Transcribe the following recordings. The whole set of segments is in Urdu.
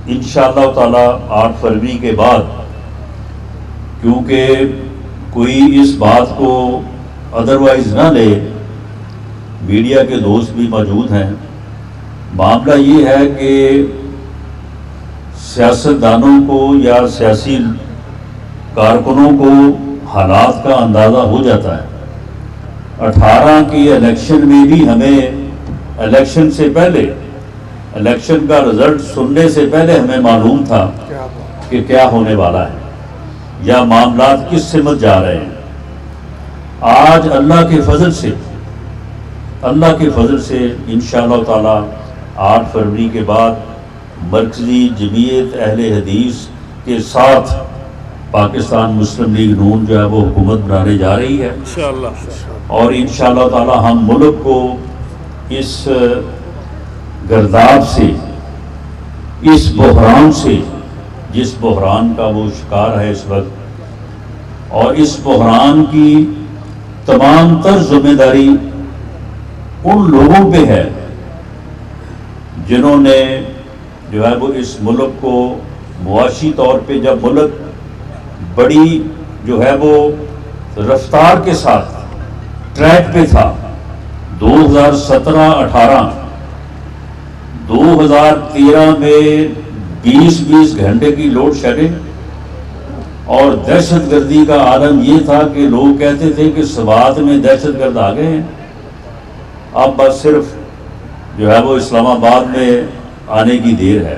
انشاءاللہ تعالی 8 فروری کے بعد، کیونکہ کوئی اس بات کو ادروائز نہ لے، میڈیا کے دوست بھی موجود ہیں، معاملہ یہ ہے کہ سیاستدانوں کو یا سیاسی کارکنوں کو حالات کا اندازہ ہو جاتا ہے۔ 18 کی الیکشن میں بھی ہمیں الیکشن سے پہلے، الیکشن کا رزلٹ سننے سے پہلے ہمیں معلوم تھا کہ کیا ہونے والا ہے یا معاملات کس سمت جا رہے ہیں۔ آج اللہ کے فضل سے انشاءاللہ تعالی 8 فروری کے بعد مرکزی جمعیت اہل حدیث کے ساتھ پاکستان مسلم لیگ نون جو ہے وہ حکومت بنانے جا رہی ہے انشاءاللہ، اور انشاءاللہ تعالی ہم ملک کو اس گرداب سے، اس بحران سے، جس بحران کا وہ شکار ہے اس وقت، اور اس بحران کی تمام تر ذمہ داری ان لوگوں پہ ہے جنہوں نے جو ہے وہ اس ملک کو معاشی طور پہ، جب ملک بڑی جو ہے وہ رفتار کے ساتھ ٹریک پہ تھا، 2017-18 2013 میں 20 گھنٹے کی لوڈ شیڈنگ اور دہشت گردی کا عالم یہ تھا کہ لوگ کہتے تھے کہ سوات میں دہشت گرد آ گئے ہیں، اب بس صرف جو ہے وہ اسلام آباد میں آنے کی دیر ہے۔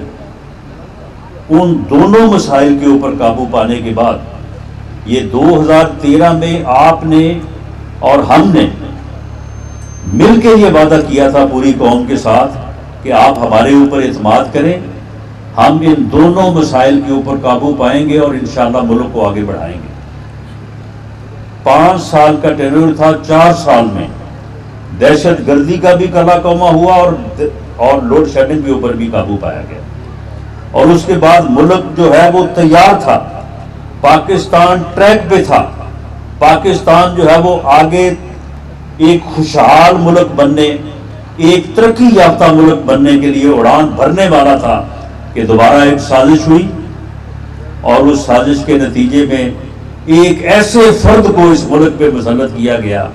ان دونوں مسائل کے اوپر قابو پانے کے بعد یہ 2013 میں آپ نے اور ہم نے مل کے یہ وعدہ کیا تھا پوری قوم کے ساتھ کہ آپ ہمارے اوپر اعتماد کریں، ہم ان دونوں مسائل کے اوپر قابو پائیں گے اور انشاءاللہ ملک کو آگے بڑھائیں گے۔ 5 سال کا ٹینور تھا، 4 سال میں دہشت گردی کا بھی کلا کوما ہوا اور لوڈ شیڈنگ کے اوپر بھی قابو پایا گیا، اور اس کے بعد ملک جو ہے وہ تیار تھا، پاکستان ٹریک پہ تھا، پاکستان جو ہے وہ آگے ایک خوشحال ملک بننے، ایک ترقی یافتہ ملک بننے کے لیے اڑان بھرنے والا تھا کہ دوبارہ ایک سازش ہوئی، اور اس سازش کے نتیجے میں ایک ایسے فرد کو اس ملک پہ مسلط کیا گیا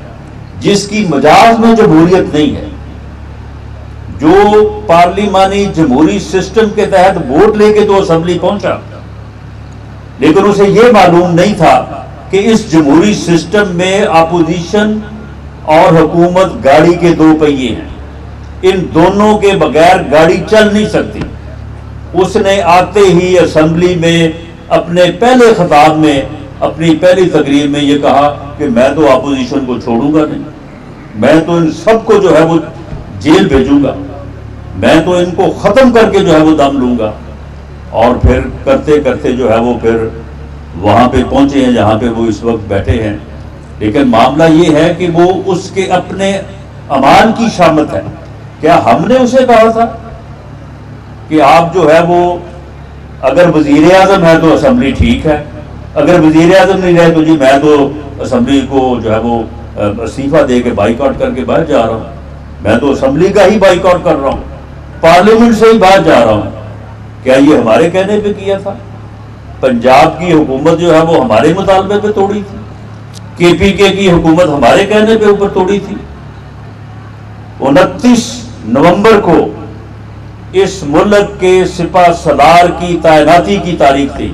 جس کی مجاز میں جمہوریت نہیں ہے، جو پارلیمانی جمہوری سسٹم کے تحت ووٹ لے کے تو اسمبلی پہنچا، لیکن اسے یہ معلوم نہیں تھا کہ اس جمہوری سسٹم میں اپوزیشن اور حکومت گاڑی کے 2 پہیے ہیں، ان دونوں کے بغیر گاڑی چل نہیں سکتی۔ اس نے آتے ہی اسمبلی میں اپنے پہلے خطاب میں، اپنی پہلی تقریر میں یہ کہا کہ میں تو اپوزیشن کو چھوڑوں گا نہیں، میں تو ان سب کو جو ہے وہ جیل بھیجوں گا، میں تو ان کو ختم کر کے جو ہے وہ دم لوں گا، اور پھر کرتے کرتے جو ہے وہ پھر وہاں پہ پہنچے ہیں جہاں پہ وہ اس وقت بیٹھے ہیں۔ لیکن معاملہ یہ ہے کہ وہ اس کے اپنے امان کی شامت ہے۔ کیا ہم نے اسے کہا تھا کہ آپ جو ہے وہ اگر وزیر اعظم ہے تو اسمبلی ٹھیک ہے، اگر وزیر اعظم نہیں رہے تو جی میں تو اسمبلی کو جو ہے وہ استعفیٰ دے کے بائیکاٹ کر کے باہر جا رہا ہوں، میں تو اسمبلی کا ہی بائیکاٹ کر رہا ہوں، پارلیمنٹ سے ہی باہر جا رہا ہوں؟ کیا یہ ہمارے کہنے پہ کیا تھا؟ پنجاب کی حکومت جو ہے وہ ہمارے مطالبے پہ توڑی تھی، KPK کی حکومت ہمارے کہنے پہ اوپر توڑی تھی۔ 29 نومبر کو اس ملک کے سپہ سالار کی تعیناتی کی تاریخ تھی،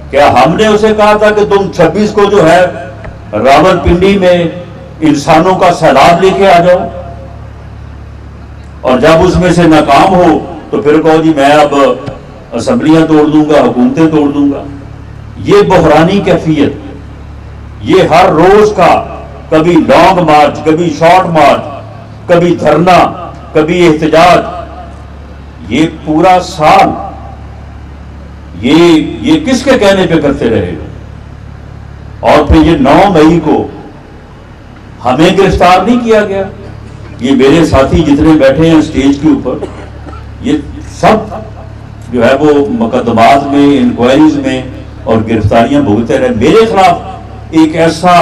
کیا ہم نے اسے کہا تھا کہ تم 26 کو جو ہے راول پنڈی میں انسانوں کا سیلاب لے کے آ جاؤ، اور جب اس میں سے ناکام ہو تو پھر کہو جی میں اب اسمبلیاں توڑ دوں گا، حکومتیں توڑ دوں گا؟ یہ بحرانی کیفیت، یہ ہر روز کا کبھی لانگ مارچ، کبھی شارٹ مارچ، کبھی دھرنا، کبھی احتجاج، یہ پورا سال یہ کس کے کہنے پہ کرتے رہے؟ اور پھر یہ 9 مئی کو ہمیں گرفتار نہیں کیا گیا؟ یہ میرے ساتھی جتنے بیٹھے ہیں اسٹیج کے اوپر، یہ سب جو ہے وہ مقدمات میں، انکوائریز میں اور گرفتاریاں بھگتے رہے۔ میرے خلاف ایک ایسا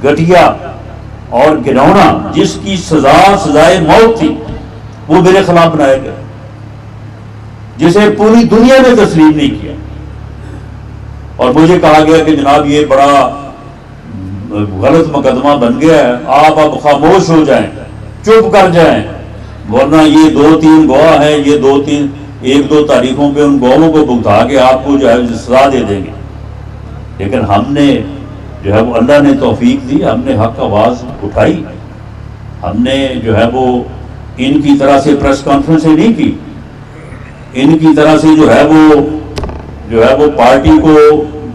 گھٹیا اور گھناؤنا جس کی سزائے موت تھی، وہ میرے خلاف بنایا گیا۔ جسے پوری دنیا نے تسلیم نہیں کیا، اور مجھے کہا گیا کہ جناب یہ بڑا غلط مقدمہ بن گیا ہے، آپ اب خاموش ہو جائیں، چپ کر جائیں، ورنہ یہ 2-3 گواہ ہیں، یہ 1-2 تاریخوں پہ ان گواہوں کو بھگتا کے آپ کو جو ہے سزا دے دیں گے۔ لیکن ہم نے جو ہے وہ اللہ نے توفیق دی، ہم نے حق آواز اٹھائی، ہم نے جو ہے وہ ان کی طرح سے پریس کانفرنسیں نہیں کی، ان کی طرح سے جو ہے وہ پارٹی کو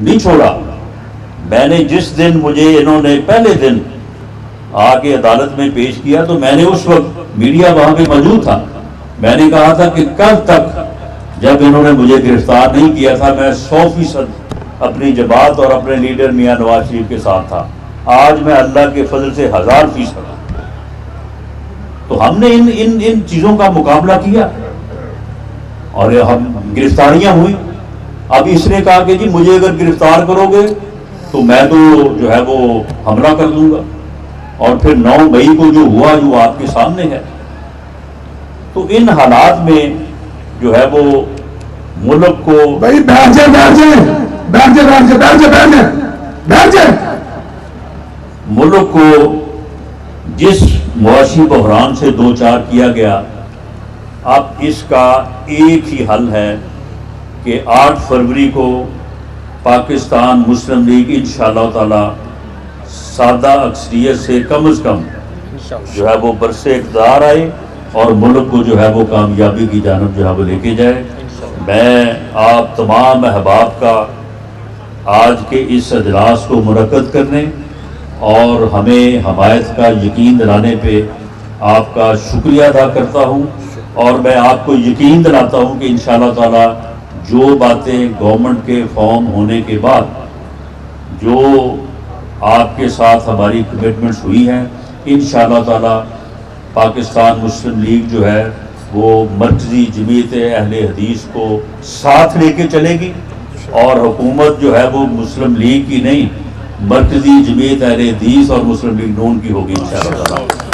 نہیں چھوڑا۔ میں نے جس دن مجھے انہوں نے پہلے دن آ کے عدالت میں پیش کیا تو میں نے اس وقت میڈیا وہاں پہ موجود تھا، میں نے کہا تھا کہ کل تک جب انہوں نے مجھے گرفتار نہیں کیا تھا میں 100% اپنی جماعت اور اپنے لیڈر میاں نواز شریف کے ساتھ تھا، آج میں اللہ کے فضل سے 1000%۔ تو ہم نے ان چیزوں کا مقابلہ کیا اور ہم گرفتاریاں ہوئی۔ اب اس نے کہا کہ جی مجھے اگر گرفتار کرو گے تو میں تو جو ہے وہ حملہ کر دوں گا، اور پھر 9 مئی کو جو ہوا جو آپ کے سامنے ہے۔ تو ان حالات میں جو ہے وہ ملک کو ملک کو جس معاشی بحران سے دوچار کیا گیا، اب اس کا ایک ہی حل ہے کہ 8 فروری کو پاکستان مسلم لیگ انشاءاللہ تعالی سادہ اکثریت سے کم از کم جو ہے وہ برس اقتدار آئے اور ملک کو جو ہے وہ کامیابی کی جانب جو ہے وہ لے کے جائے۔ میں آپ تمام احباب کا آج کے اس اجلاس کو منعقد کرنے اور ہمیں حمایت کا یقین دلانے پہ آپ کا شکریہ ادا کرتا ہوں، اور میں آپ کو یقین دلاتا ہوں کہ انشاءاللہ تعالی جو باتیں گورنمنٹ کے فارم ہونے کے بعد جو آپ کے ساتھ ہماری کمٹمنٹس ہوئی ہیں، انشاءاللہ تعالی پاکستان مسلم لیگ جو ہے وہ مرکزی جمعیت اہل حدیث کو ساتھ لے کے چلے گی، اور حکومت جو ہے وہ مسلم لیگ کی نہیں، مرکزی جمعیت اہل حدیث اور مسلم لیگ نون کی ہوگی انشاءاللہ تعالی۔